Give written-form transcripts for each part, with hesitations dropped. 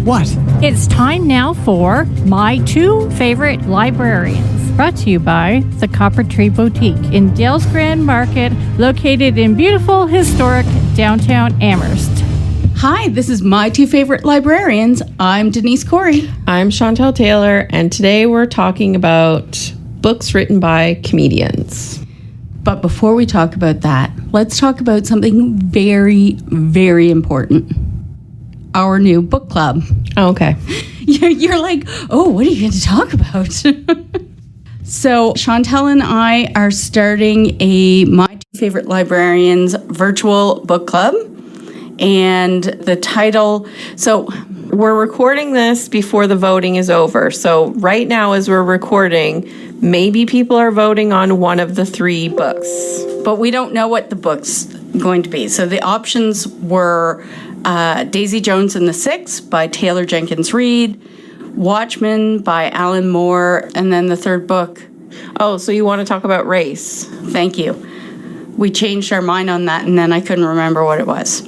What? It's time now for My Two Favorite Librarians, brought to you by the Copper Tree Boutique in Dales Grand Market, located in beautiful, historic downtown Amherst. Hi, this is My Two Favorite Librarians. I'm Denise Corey. I'm Chantel Taylor, and today we're talking about books written by comedians. But before we talk about that, let's talk about something very, very important. Our new book club. Oh, okay. You're like, oh, what are you going to talk about? So Chantel and I are starting a My Two Favorite Librarians virtual book club. And the title, so we're recording this before the voting is over. So right now as we're recording, maybe people are voting on one of the three books. But we don't know what the book's going to be. So the options were Daisy Jones and the Six by Taylor Jenkins Reid, Watchmen by Alan Moore, and then the third book. Oh, so you want to talk about race? Thank you. We changed our mind on that, and then I couldn't remember what it was.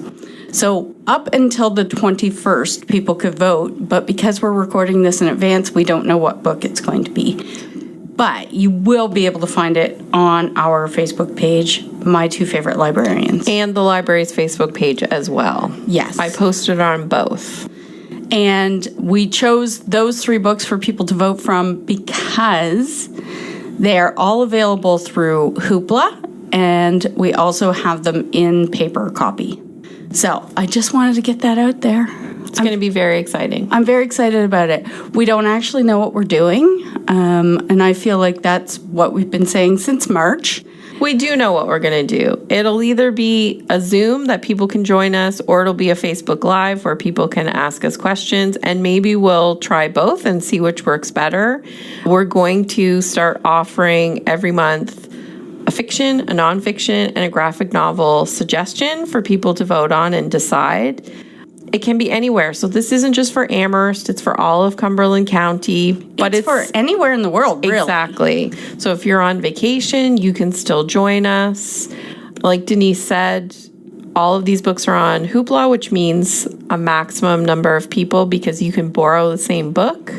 So up until the 21st, people could vote, but because we're recording this in advance, we don't know what book it's going to be. But you will be able to find it on our Facebook page, My Two Favorite Librarians. And the library's Facebook page as well. Yes. I posted on both. And we chose those three books for people to vote from because they're all available through Hoopla, and we also have them in paper copy. So I just wanted to get that out there. It's going to be very exciting. I'm very excited about it. We don't actually know what we're doing, and I feel like that's what we've been saying since March. We do know what we're going to do. It'll either be a Zoom that people can join us, or it'll be a Facebook Live where people can ask us questions, and maybe we'll try both and see which works better. We're going to start offering every month a fiction, a nonfiction, and a graphic novel suggestion for people to vote on and decide. It can be anywhere. So this isn't just for Amherst, it's for all of Cumberland County. But it's for anywhere in the world, really. Exactly. So if you're on vacation, you can still join us. Like Denise said, all of these books are on Hoopla, which means a maximum number of people because you can borrow the same book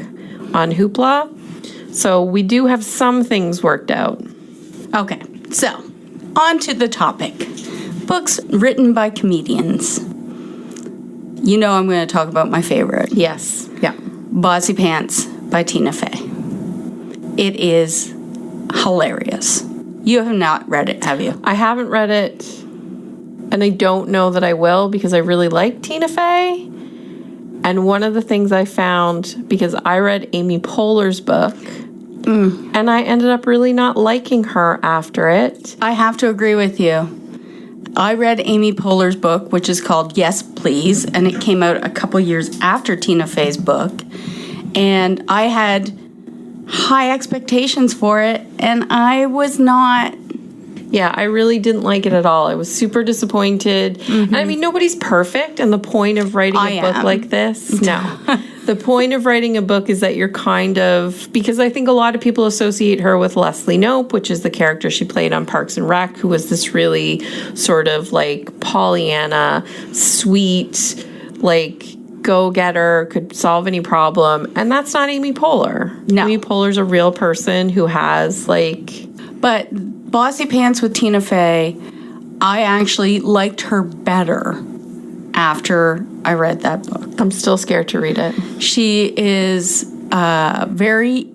on Hoopla. So we do have some things worked out. Okay, so on to the topic. Books written by comedians. You know I'm going to talk about my favorite. Yes. Yeah. Bossy Pants by Tina Fey. It is hilarious. You have not read it, have you? I haven't read it, and I don't know that I will because I really like Tina Fey. And one of the things I found, because I read Amy Poehler's book, and I ended up really not liking her after it. I have to agree with you. I read Amy Poehler's book, which is called Yes, Please, and it came out a couple years after Tina Fey's book. And I had high expectations for it, and I was not. Yeah, I really didn't like it at all. I was super disappointed. And I mean, nobody's perfect, and the point of writing a book like this, no. The point of writing a book is that you're kind of, because I think a lot of people associate her with Leslie Knope, which is the character she played on Parks and Rec, who was this really sort of like Pollyanna, sweet, like go-getter, could solve any problem. And that's not Amy Poehler. No. Amy Poehler's a real person who has like... But Bossy Pants with Tina Fey, I actually liked her better after I read that book. I'm still scared to read it. She is very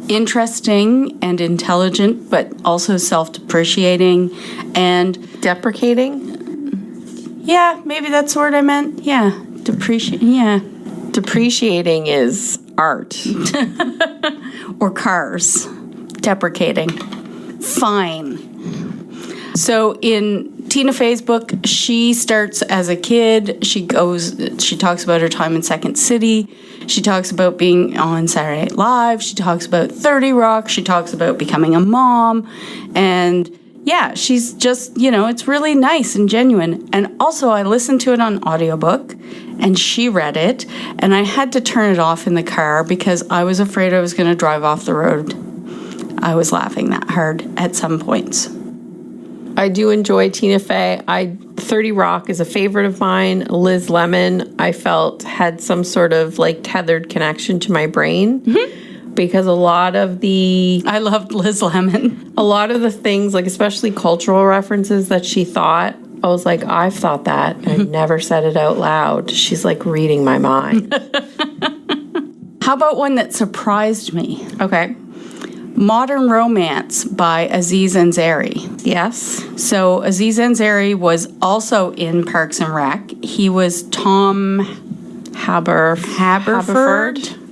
interesting and intelligent, but also self-depreciating and... Deprecating? Yeah, maybe that's the word I meant. Yeah, depreciating, yeah. Depreciating is art. Or cars. Deprecating. Fine. So in Tina Fey's book, she starts as a kid. She talks about her time in Second City. She talks about being on Saturday Night Live. She talks about 30 Rock. She talks about becoming a mom. And yeah, she's just, it's really nice and genuine. And also I listened to it on audiobook, and she read it, and I had to turn it off in the car because I was afraid I was going to drive off the road. I was laughing that hard at some points. I do enjoy Tina Fey. I 30 Rock is a favorite of mine. Liz Lemon, I felt, had some sort of like tethered connection to my brain. Because a lot of I loved Liz Lemon. A lot of the things, like especially cultural references that she thought, I was like, I've thought that and I never said it out loud. She's like reading my mind. How about one that surprised me? Okay. Modern Romance by Aziz Ansari. Yes. So Aziz Ansari was also in Parks and Rec. He was Tom Haberford.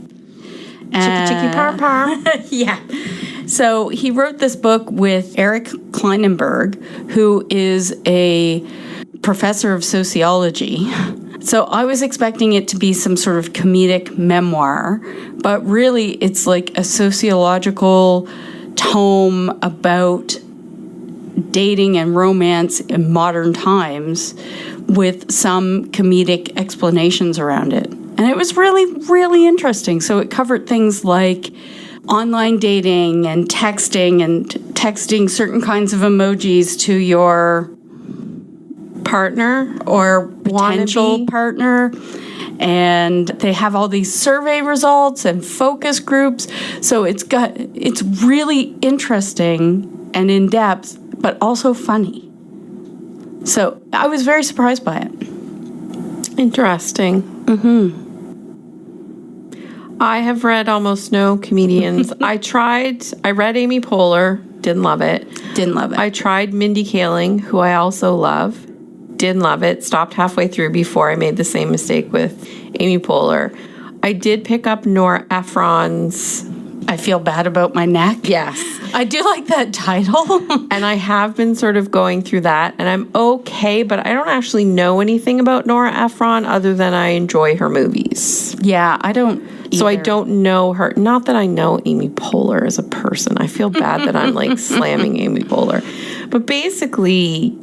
Chicky par par. Yeah. So he wrote this book with Eric Kleinenberg, who is a professor of sociology. So I was expecting it to be some sort of comedic memoir, but really it's like a sociological tome about dating and romance in modern times with some comedic explanations around it. And it was really, really interesting. So it covered things like online dating and texting certain kinds of emojis to your partner or potential wannabe partner. And they have all these survey results and focus groups. So it's really interesting and in depth, but also funny. So I was very surprised by it. Interesting. I have read almost no comedians. I read Amy Poehler, didn't love it. I tried Mindy Kaling, who I also love. Didn't love it. Stopped halfway through before I made the same mistake with Amy Poehler. I did pick up Nora Ephron's I Feel Bad About My Neck. Yes. I do like that title. And I have been sort of going through that, and I'm okay, but I don't actually know anything about Nora Ephron other than I enjoy her movies. Yeah, I don't either. So I don't know her. Not that I know Amy Poehler as a person. I feel bad that I'm like slamming Amy Poehler. But basically,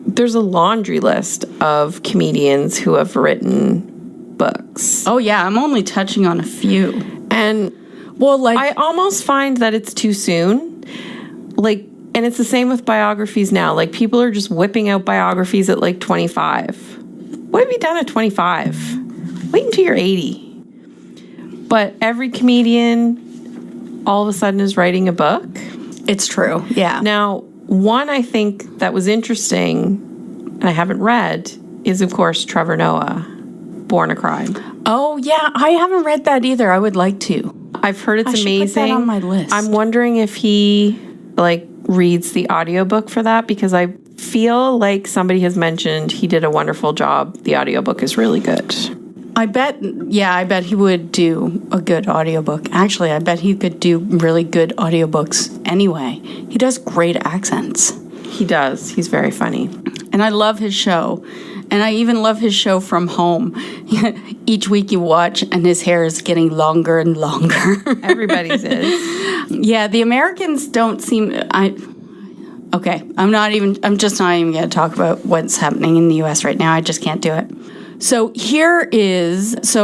there's a laundry list of comedians who have written books. Oh, yeah, I'm only touching on a few. And I almost find that it's too soon. And it's the same with biographies now. Like, people are just whipping out biographies at like 25. What have you done at 25? Wait until you're 80. But every comedian all of a sudden is writing a book. It's true, yeah. Now, one I think that was interesting, and I haven't read, is of course Trevor Noah, Born a Crime. Oh, yeah, I haven't read that either. I would like to. I've heard it's amazing. I should put that on my list. I'm wondering if he reads the audiobook for that, because I feel like somebody has mentioned he did a wonderful job. The audiobook is really good. I bet he would do a good audiobook. Actually, I bet he could do really good audiobooks anyway. He does great accents. He does. He's very funny. And I love his show. And I even love his show from home. Each week you watch and his hair is getting longer and longer. Everybody's is. Yeah, the Americans don't seem... I'm just not even going to talk about what's happening in the U.S. right now. I just can't do it. So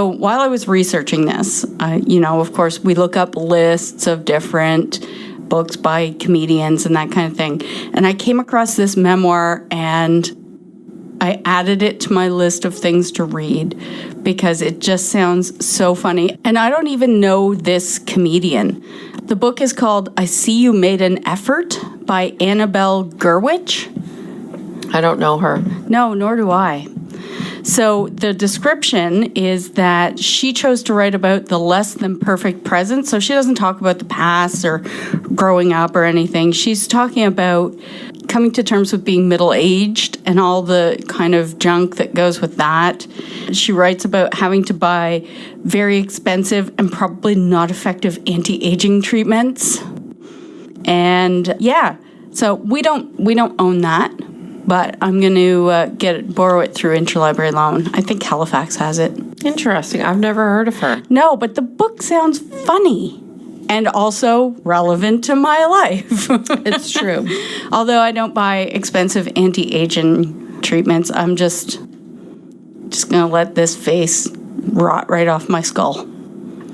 while I was researching this, of course, we look up lists of different books by comedians and that kind of thing. And I came across this memoir and I added it to my list of things to read because it just sounds so funny. And I don't even know this comedian. The book is called I See You Made an Effort by Annabelle Gurwitch. I don't know her. No, nor do I. So the description is that she chose to write about the less than perfect present. So she doesn't talk about the past or growing up or anything. She's talking about coming to terms with being middle-aged and all the kind of junk that goes with that. She writes about having to buy very expensive and probably not effective anti-aging treatments. And yeah, so we don't own that. But I'm going to borrow it through Interlibrary Loan. I think Halifax has it. Interesting. I've never heard of her. No, but the book sounds funny and also relevant to my life. It's true. Although I don't buy expensive anti-aging treatments, I'm just going to let this face rot right off my skull.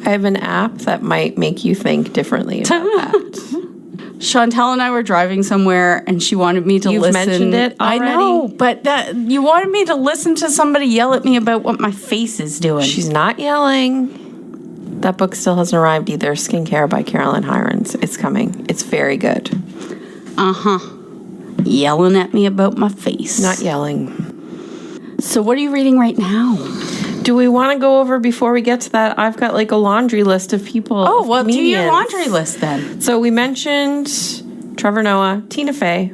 I have an app that might make you think differently about that. Chantel and I were driving somewhere, and she wanted me to You've listen. mentioned it already. I know, but you wanted me to listen to somebody yell at me about what my face is doing. She's not yelling. That book still hasn't arrived either. Skincare by Caroline Hirons. It's coming. It's very good. Yelling at me about my face. Not yelling. So what are you reading right now? Do we want to go over before we get to that? I've got like a laundry list of people. Oh, well, comedians. do your laundry list then. So we mentioned Trevor Noah, Tina Fey,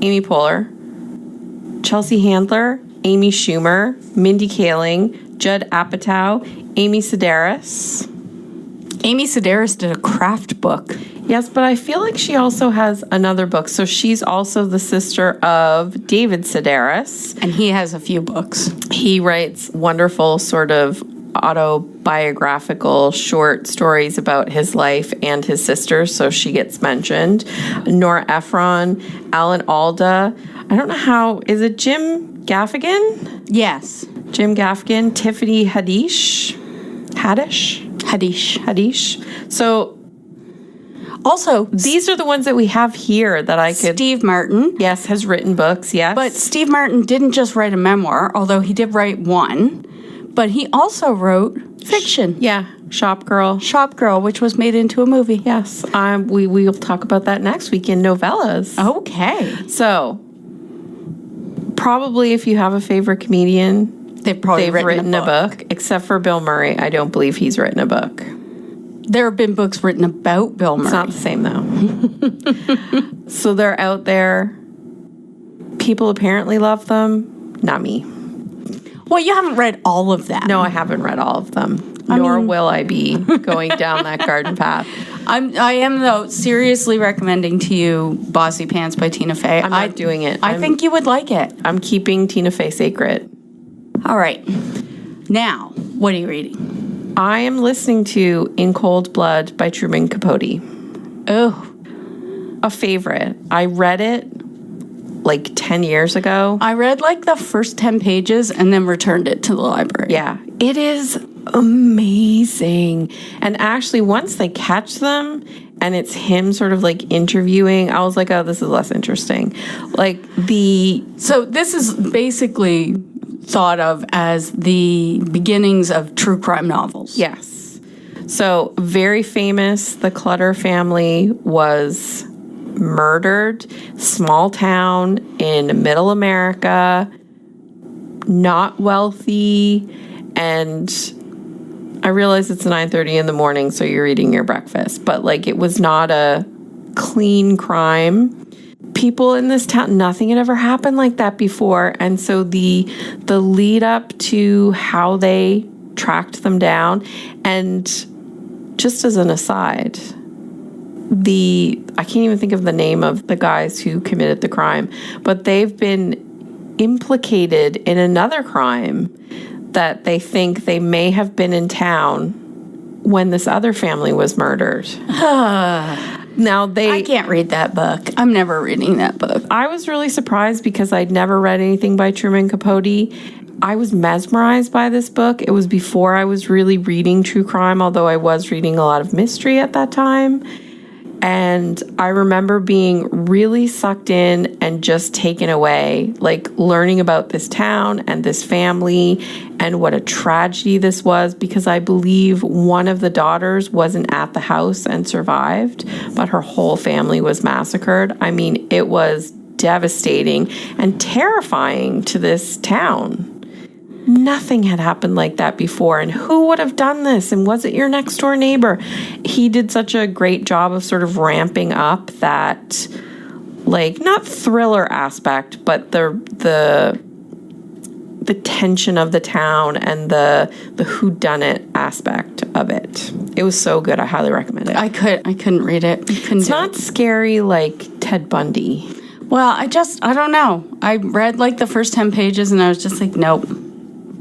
Amy Poehler, Chelsea Handler, Amy Schumer, Mindy Kaling, Judd Apatow, Amy Sedaris. Amy Sedaris did a craft book. Yes, but I feel like she also has another book. So she's also the sister of David Sedaris. And he has a few books. He writes wonderful sort of autobiographical short stories about his life and his sisters, so she gets mentioned. Nora Ephron, Alan Alda. I don't know how, is it Jim Gaffigan? Yes. Jim Gaffigan, Tiffany Haddish. So also, these are the ones that we have here that I could... Steve Martin. Yes, has written books, yes. But Steve Martin didn't just write a memoir, although he did write one, but he also wrote fiction. Yeah, Shop Girl. Shop Girl, which was made into a movie. Yes, we'll talk about that next week in novellas. Okay. So, probably if you have a favorite comedian, they've written a book. Except for Bill Murray, I don't believe he's written a book. There have been books written about Bill Murray. It's not the same, though. So they're out there. People apparently love them. Not me. Well, you haven't read all of them. No, I haven't read all of them. Nor will I be going down that garden path. I am, though, seriously recommending to you Bossy Pants by Tina Fey. I'm not doing it. I think you would like it. I'm keeping Tina Fey sacred. All right. Now, what are you reading? I am listening to In Cold Blood by Truman Capote. Oh. A favorite. I read it like 10 years ago. I read like the first 10 pages and then returned it to the library. Yeah. It is amazing. And actually, once they catch them and it's him sort of like interviewing, I was like, oh, this is less interesting. So this is basically thought of as the beginnings of true crime novels. Yes. So very famous. The Clutter family was murdered. Small town in middle America. Not wealthy. And I realize it's 9:30 in the morning, so you're eating your breakfast. But like, it was not a clean crime. People in this town, nothing had ever happened like that before. And so the lead up to how they tracked them down, and just as an aside, I can't even think of the name of the guys who committed the crime, but they've been implicated in another crime that they think they may have been in town when this other family was murdered. Now I can't read that book. I'm never reading that book. I was really surprised because I'd never read anything by Truman Capote. I was mesmerized by this book. It was before I was really reading true crime, although I was reading a lot of mystery at that time. And I remember being really sucked in and just taken away, like learning about this town and this family and what a tragedy this was, because I believe one of the daughters wasn't at the house and survived, but her whole family was massacred. I mean, it was devastating and terrifying to this town. Nothing had happened like that before. And who would have done this? And was it your next door neighbor? He did such a great job of sort of ramping up that, like, not thriller aspect, but the tension of the town and the whodunit aspect of it. It was so good. I highly recommend it. I couldn't read it. It's not scary like Ted Bundy. Well, I don't know. I read like the first 10 pages and I was just like, nope.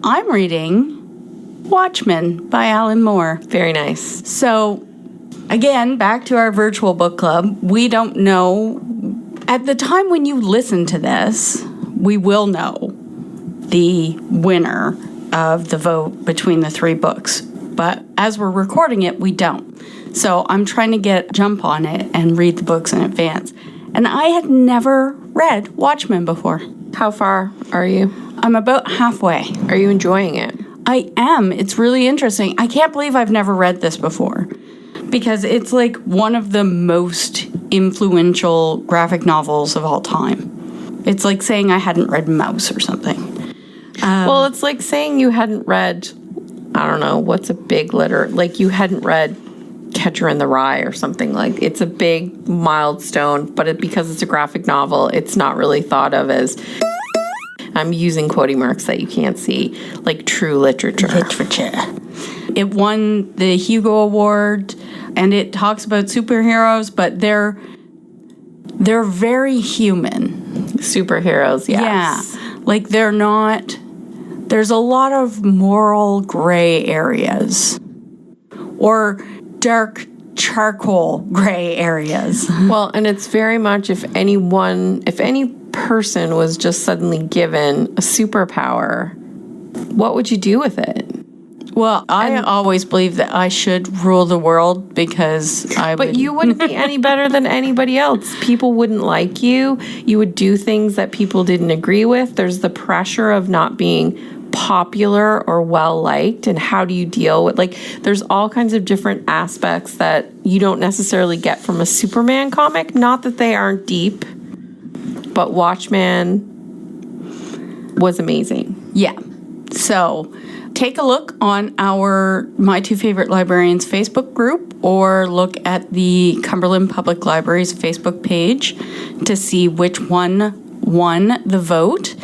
I'm reading Watchmen by Alan Moore. Very nice. So, again, back to our virtual book club. We don't know. At the time when you listen to this, we will know the winner of the vote between the three books. But as we're recording it, we don't. So I'm trying to jump on it and read the books in advance. And I had never read Watchmen before. How far are you? I'm about halfway. Are you enjoying it? I am. It's really interesting. I can't believe I've never read this before because it's like one of the most influential graphic novels of all time. It's like saying I hadn't read Mouse or something. Well, it's like saying you hadn't read, I don't know, what's a big letter? Like you hadn't read Catcher in the Rye or something. Like it's a big milestone, but because it's a graphic novel, it's not really thought of as, I'm using quoting marks that you can't see, like true literature. It won the Hugo Award, and it talks about superheroes, but they're very human. Superheroes, yes. Yeah. Like they're not, there's a lot of moral gray areas or dark charcoal gray areas. Well, and it's very much if any person was just suddenly given a superpower, what would you do with it? Well, I always believe that I should rule the world because But you wouldn't be any better than anybody else. People wouldn't like you. You would do things that people didn't agree with. There's the pressure of not being popular or well-liked, and how do you deal with, like, there's all kinds of different aspects that you don't necessarily get from a Superman comic. Not that they aren't deep, but Watchmen was amazing. Yeah. So take a look on our My Two Favorite Librarians Facebook group or look at the Cumberland Public Library's Facebook page to see which one won the vote.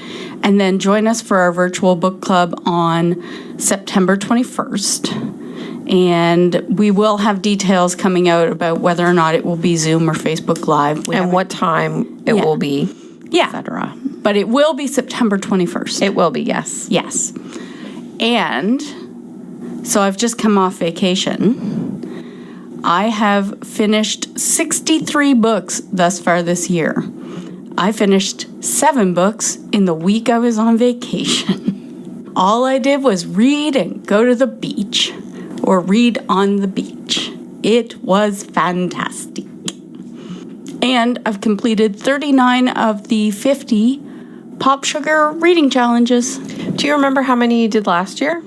And then join us for our virtual book club on September 21st. And we will have details coming out about whether or not it will be Zoom or Facebook Live. And what time it will be, etc. But it will be September 21st. It will be, yes. Yes. And so I've just come off vacation. I have finished 63 books thus far this year. I finished 7 books in the week I was on vacation. All I did was read and go to the beach or read on the beach. It was fantastic. And I've completed 39 of the 50 Pop Sugar reading challenges. Do you remember how many you did last year?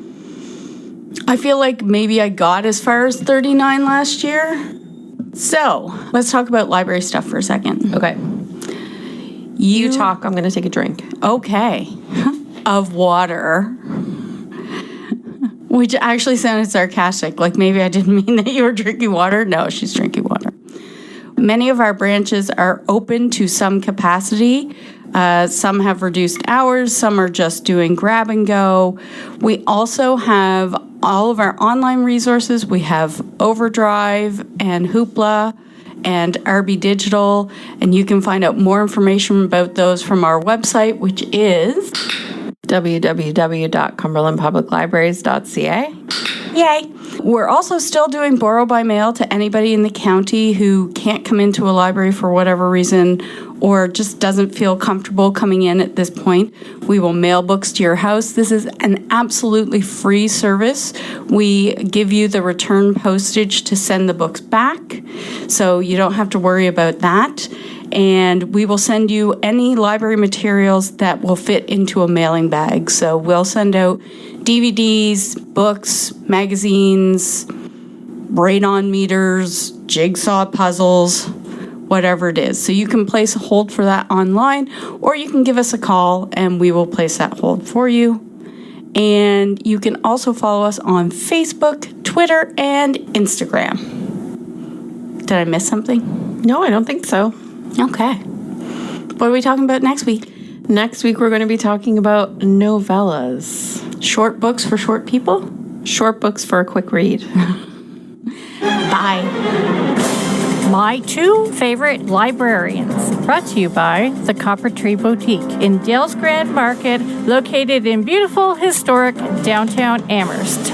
I feel like maybe I got as far as 39 last year. So let's talk about library stuff for a second. Okay. You talk, I'm going to take a drink. Okay. Of water. Which actually sounded sarcastic. Like maybe I didn't mean that you were drinking water. No, she's drinking water. Many of our branches are open to some capacity. Some have reduced hours. Some are just doing grab and go. We also have all of our online resources. We have Overdrive and Hoopla and RB Digital, and you can find out more information about those from our website, which is www.cumberlandpubliclibraries.ca. Yay! We're also still doing borrow by mail to anybody in the county who can't come into a library for whatever reason or just doesn't feel comfortable coming in at this point. We will mail books to your house. This is an absolutely free service. We give you the return postage to send the books back, so you don't have to worry about that. And we will send you any library materials that will fit into a mailing bag. So we'll send out DVDs, books, magazines, radon meters, jigsaw puzzles, whatever it is. So you can place a hold for that online, or you can give us a call and we will place that hold for you. And you can also follow us on Facebook, Twitter, and Instagram. Did I miss something? No, I don't think so. Okay. What are we talking about next week? Next week, we're going to be talking about novellas. Short books for short people? Short books for a quick read. Bye. My Two Favorite Librarians, brought to you by the Copper Tree Boutique in Dales Grand Market, located in beautiful, historic downtown Amherst.